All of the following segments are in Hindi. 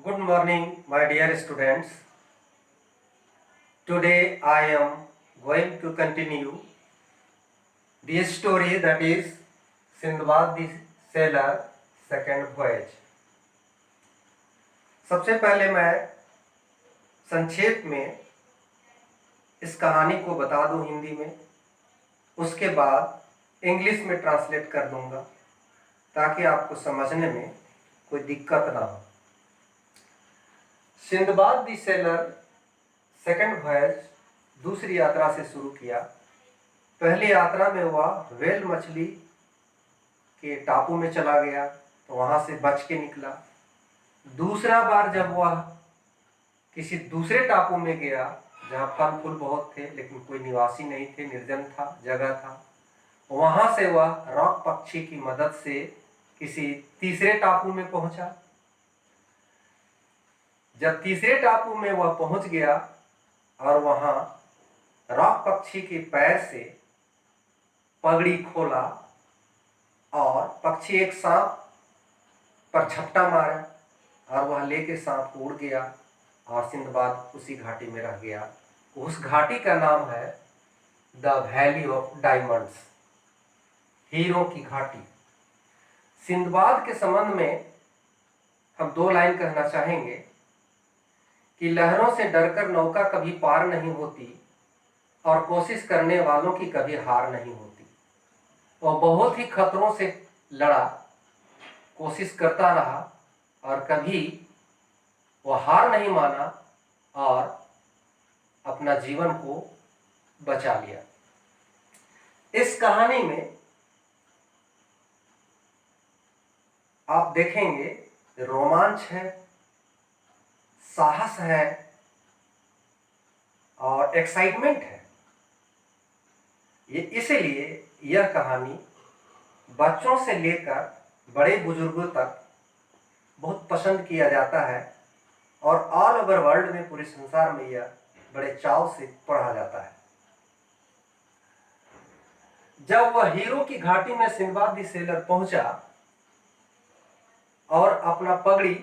Good morning, my dear students. Today I am going to continue the story that is Sinbad the Sailor second voyage. सबसे पहले मैं संक्षेप में इस कहानी को बता दूं हिंदी में, उसके बाद इंग्लिश में ट्रांसलेट कर दूंगा ताकि आपको समझने में कोई दिक्कत ना हो। सिंदबाद दी सेलर सेकंड वॉयज दूसरी यात्रा से शुरू किया। पहली यात्रा में वह व्हेल मछली के टापू में चला गया तो वहां से बच के निकला। दूसरा बार जब वह किसी दूसरे टापू में गया जहां फल फूल बहुत थे लेकिन कोई निवासी नहीं थे, निर्जन था जगह था, वहां से वह रॉक पक्षी की मदद से किसी तीसरे टापू में पहुंचा। जब तीसरे टापू में वह पहुंच गया और वहां रॉक पक्षी के पैर से पगड़ी खोला और पक्षी एक सांप पर झपटा मारा और वह लेके सांप उड़ गया और सिंदबाद उसी घाटी में रह गया। उस घाटी का नाम है the valley of diamonds, hero की घाटी। सिंदबाद के संबंध में हम दो लाइन कहना चाहेंगे कि लहरों से डरकर नौका कभी पार नहीं होती और कोशिश करने वालों की कभी हार नहीं होती। वह बहुत ही खतरों से लड़ा, कोशिश करता रहा और कभी वह हार नहीं माना और अपना जीवन को बचा लिया। इस कहानी में आप देखेंगे रोमांच है, साहस है और एक्साइटमेंट है। ये इसलिए यह कहानी बच्चों से लेकर बड़े बुजुर्गों तक बहुत पसंद किया जाता है और ऑल ओवर वर्ल्ड में, पूरे संसार में यह बड़े चाव से पढ़ा जाता है। जब वह हीरो की घाटी में सिंदबाद दी सेलर पहुंचा और अपना पगड़ी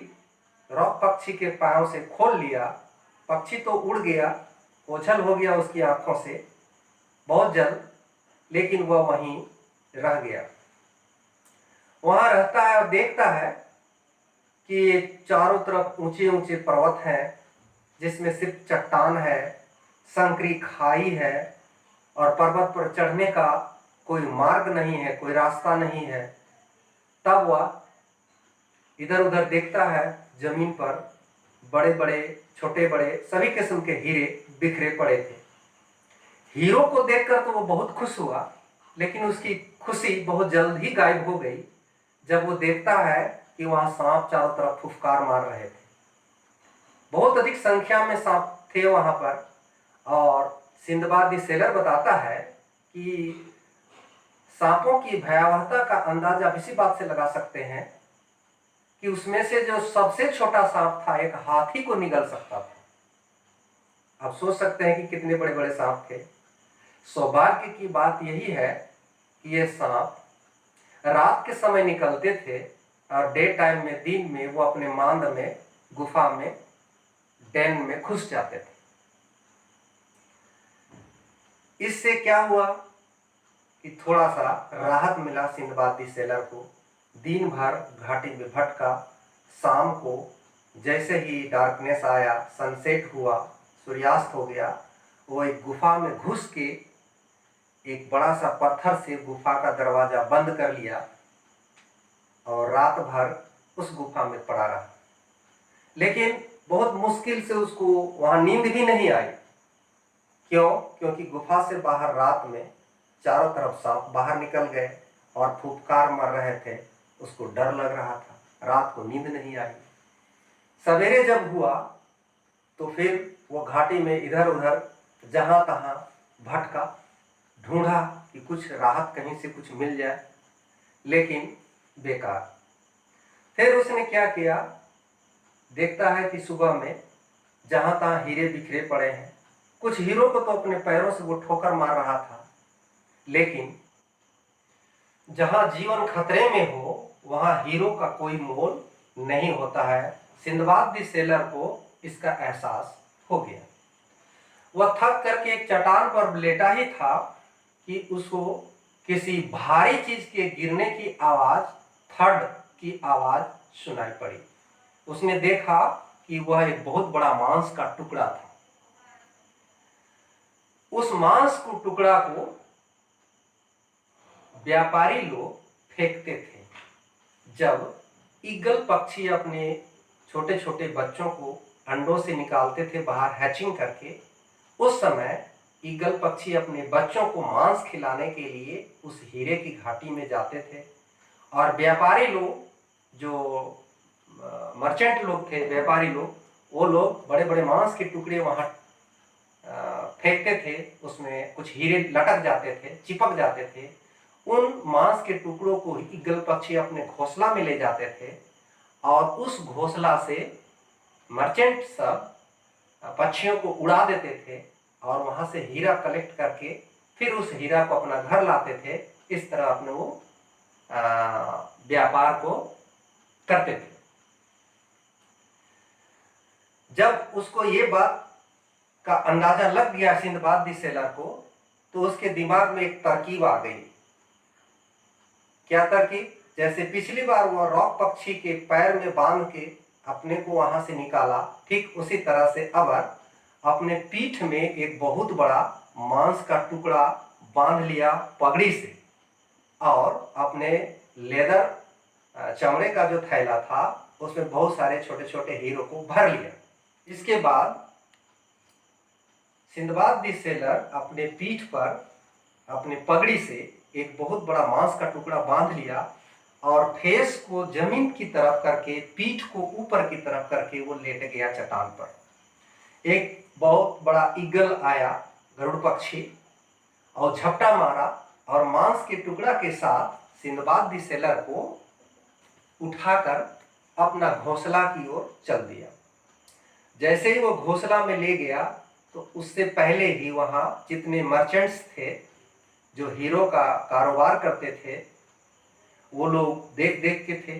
रॉक पक्षी के पैरों से खोल लिया, पक्षी तो उड़ गया, ओझल हो गया उसकी आंखों से बहुत जल्द, लेकिन वह वहीं रह गया। वहां रहता है और देखता है कि चारों तरफ ऊंचे ऊंचे पर्वत हैं जिसमें सिर्फ चट्टान है, संकरी खाई है और पर्वत पर चढ़ने का कोई मार्ग नहीं है, कोई रास्ता नहीं है। तब वह इधर उधर देखता है, जमीन पर बड़े बड़े छोटे बड़े सभी किस्म के हीरे बिखरे पड़े थे। हीरो को देखकर तो वो बहुत खुश हुआ, लेकिन उसकी खुशी बहुत जल्द ही गायब हो गई जब वो देखता है कि वहां सांप चारों तरफ फुफकार मार रहे थे। बहुत अधिक संख्या में सांप थे वहां पर और सिंदबाद दी सेलर बताता है कि सांपों की भयावहता का अंदाजा इसी बात से लगा सकते हैं कि उसमें से जो सबसे छोटा सांप था एक हाथी को निगल सकता था। आप सोच सकते हैं कि कितने बड़े बड़े सांप थे। सौभाग्य की बात यही है कि ये सांप रात के समय निकलते थे और डे टाइम में, दिन में वो अपने मांद में, गुफा में, डेन में घुस जाते थे। इससे क्या हुआ कि थोड़ा सा राहत मिला सिंदबाद दी सेलर को। दिन भर घाटी में भटका, शाम को जैसे ही डार्कनेस आया, सनसेट हुआ, सूर्यास्त हो गया, वो एक गुफा में घुस के एक बड़ा सा पत्थर से गुफा का दरवाजा बंद कर लिया और रात भर उस गुफा में पड़ा रहा। लेकिन बहुत मुश्किल से उसको वहां नींद भी नहीं आई। क्यों? क्योंकि गुफा से बाहर रात में चारों तरफ सांप बाहर निकल गए और फुफकार मार रहे थे। उसको डर लग रहा था, रात को नींद नहीं आई। सवेरे जब हुआ तो फिर वो घाटी में इधर उधर जहां तहां भटका, ढूंढा कि कुछ राहत कहीं से कुछ मिल जाए, लेकिन बेकार। फिर उसने क्या किया, देखता है कि सुबह में जहां तहां हीरे बिखरे पड़े हैं। कुछ हीरो को तो अपने पैरों से वो ठोकर मार रहा था, लेकिन जहां जीवन खतरे में हो वहां हीरो का कोई मोल नहीं होता है। सिंदबाद द सेलर को इसका एहसास हो गया। वह थक करके एक चट्टान पर लेटा ही था कि उसको किसी भारी चीज के गिरने की आवाज, थड की आवाज सुनाई पड़ी। उसने देखा कि वह एक बहुत बड़ा मांस का टुकड़ा था। उस मांस को टुकड़ा को व्यापारी लोग फेंकते थे। जब ईगल पक्षी अपने छोटे छोटे बच्चों को अंडों से निकालते थे बाहर हैचिंग करके, उस समय ईगल पक्षी अपने बच्चों को मांस खिलाने के लिए उस हीरे की घाटी में जाते थे। और व्यापारी लोग, जो मर्चेंट लोग थे, व्यापारी लोग, वो लोग बड़े बड़े मांस के टुकड़े वहां फेंकते थे। उसमें कुछ हीरे लटक जाते थे, चिपक जाते थे। उन मांस के टुकड़ों को ईगल पक्षी अपने घोंसला में ले जाते थे और उस घोंसला से मर्चेंट सब पक्षियों को उड़ा देते थे और वहां से हीरा कलेक्ट करके फिर उस हीरा को अपना घर लाते थे। इस तरह अपने वो व्यापार को करते थे। जब उसको ये बात का अंदाजा लग गया सिंदबाद द सेलर को, तो उसके दिमाग में एक तरकीब आ गई। क्या तरकीब? जैसे पिछली बार वो रॉक पक्षी के पैर में बांध के अपने को वहां से निकाला, ठीक उसी तरह से अब अपने पीठ में एक बहुत बड़ा मांस का टुकड़ा बांध लिया पगड़ी से और अपने लेदर चमड़े का जो थैला था उसमें बहुत सारे छोटे छोटे हीरो को भर लिया। इसके बाद सिंदबाद द सेलर अपने पीठ पर अपने पगड़ी से एक बहुत बड़ा मांस का टुकड़ा बांध लिया और फेस को जमीन की तरफ करके, पीठ को ऊपर की तरफ करके वो लेट गया चट्टान पर। एक बहुत बड़ा ईगल आया, गरुड़ पक्षी, और झपटा मारा और मांस के टुकड़ा के साथ सिंदबाद द सेलर को उठाकर अपना घोंसला की ओर चल दिया। जैसे ही वो घोंसला में ले गया तो उससे पहले ही वहां जितने मर्चेंट्स थे जो हीरो का कारोबार करते थे, वो लोग देख देख के थे।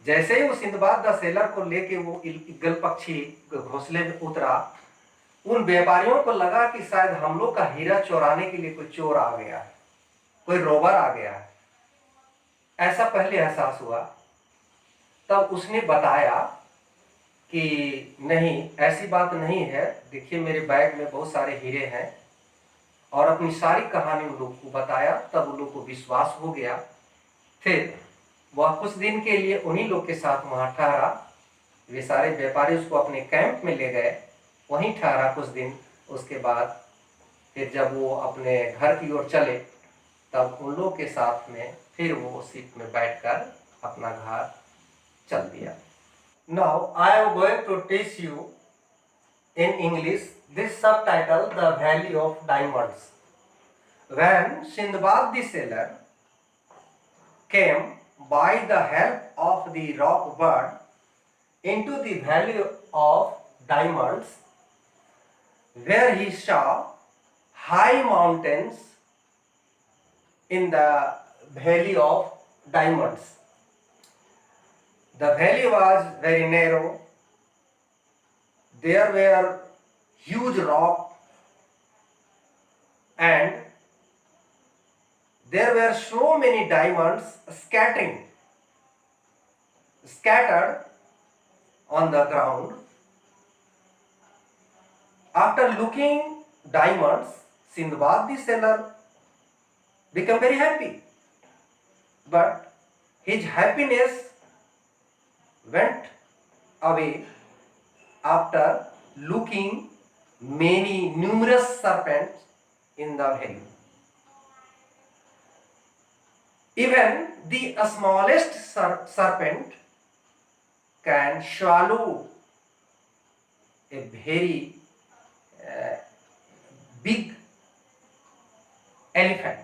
जैसे ही वो सिंदबाद द सेलर को लेके वो ईगल पक्षी घोंसले में उतरा, उन व्यापारियों को लगा कि शायद हम लोग का हीरा चुराने के लिए कोई चोर आ गया है, कोई रोबर आ गया है, ऐसा पहले एहसास हुआ। तब उसने बताया कि नहीं, ऐसी बात नहीं है, देखिए मेरे बैग में बहुत सारे हीरे हैं, और अपनी सारी कहानी उन लोग को बताया। तब उन लोग को विश्वास हो गया। फिर वह कुछ दिन के लिए उन्हीं लोग के साथ वहां ठहरा। वे सारे व्यापारी उसको अपने कैंप में ले गए, वहीं ठहरा कुछ दिन। उसके बाद फिर जब वो अपने घर की ओर चले तब उन लोग के साथ में फिर वो सीट में बैठकर अपना घर चल दिया। Now I am going to teach you in English this subtitle, The Valley of Diamonds. When Sindbad the sailor came by the help of the rock bird into the valley of diamonds, where he saw high mountains in the valley of diamonds. The valley was very narrow. There were huge rocks and there were so many diamonds scattered on the ground. After looking diamonds, Sindbad the sailor became very happy. But his happiness went away after looking numerous serpents in the valley. Even the smallest serpent can swallow a very big elephant.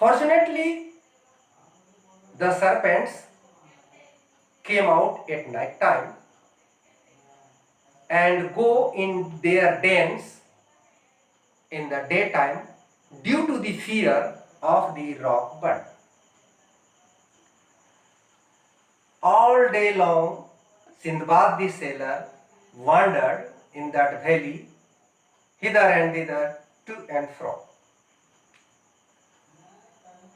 Fortunately, the serpents came out at night time and go in their dens in the daytime due to the fear of the rock bird. All day long, Sindbad the sailor wandered in that valley, hither and thither, to and fro.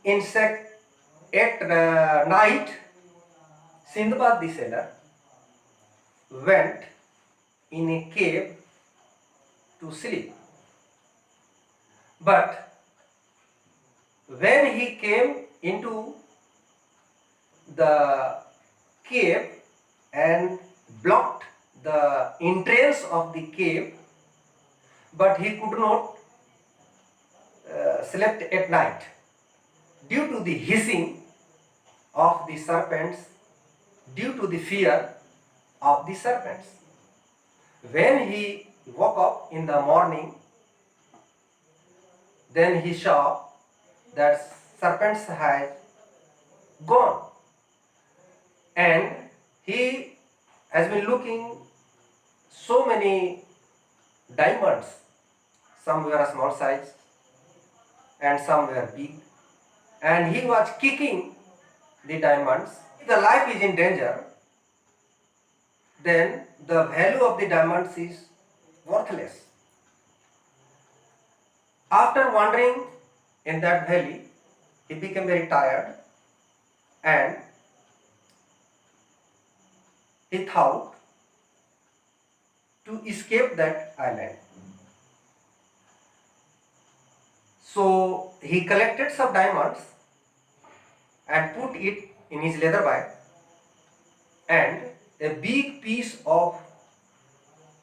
At night, Sindbad the sailor went in a cave to sleep. But when he came into the cave and blocked the entrance of the cave, but he could not sleep at night due to the hissing of the serpents, due to the fear of the serpents. When he woke up in the morning, then he saw that serpents had gone, and he has been looking so many diamonds. Some were small size and some were big, and he was kicking the diamonds. If the life is in danger, then the value of the diamonds is worthless. After wandering in that valley, he became very tired, and he thought to escape that island. So he collected some diamonds and put it in his leather bag, and a big piece of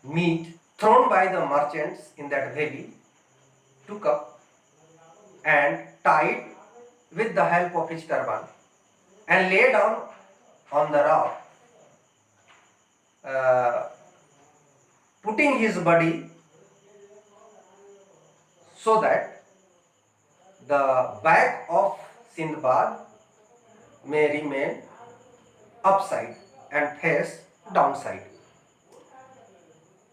meat thrown by the merchants in that valley took up and tied with the help of his turban and lay down on the rock, putting his body so that the back of Sindbad may remain upside and face downside.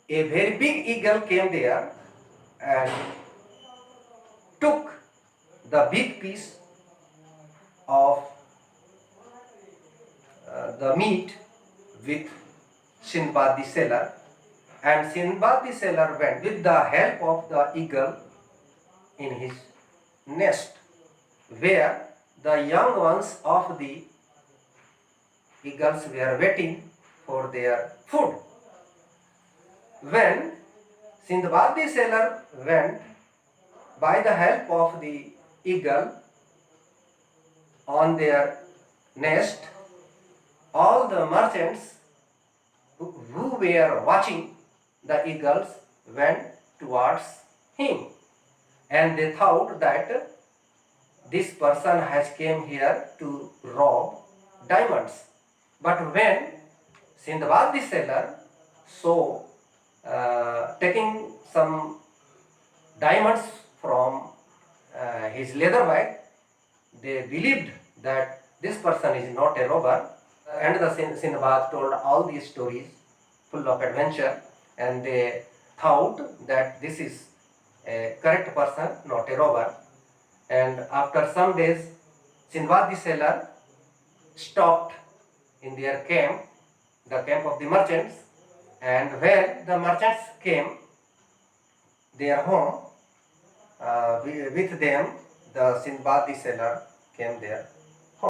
A very big eagle came there and took the big piece of the meat with Sindbad the sailor, and Sindbad the sailor went with the help of the eagle in his nest, where the young ones of the eagles were waiting for their food. When Sindbad the sailor went by the help of the eagle on their nest, all the merchants who were watching the eagles went towards him, and they thought that this person has came here to rob diamonds. But when Sindbad the sailor saw taking some diamonds from his leather bag, they believed that this person is not a robber, and the Sindbad told all these stories full of adventure, and they thought that this is a correct person, not a robber. And after some days, Sindbad the sailor stopped in their camp, the camp of the merchants, and when the merchants came their home, with them the Sindbad the sailor came there.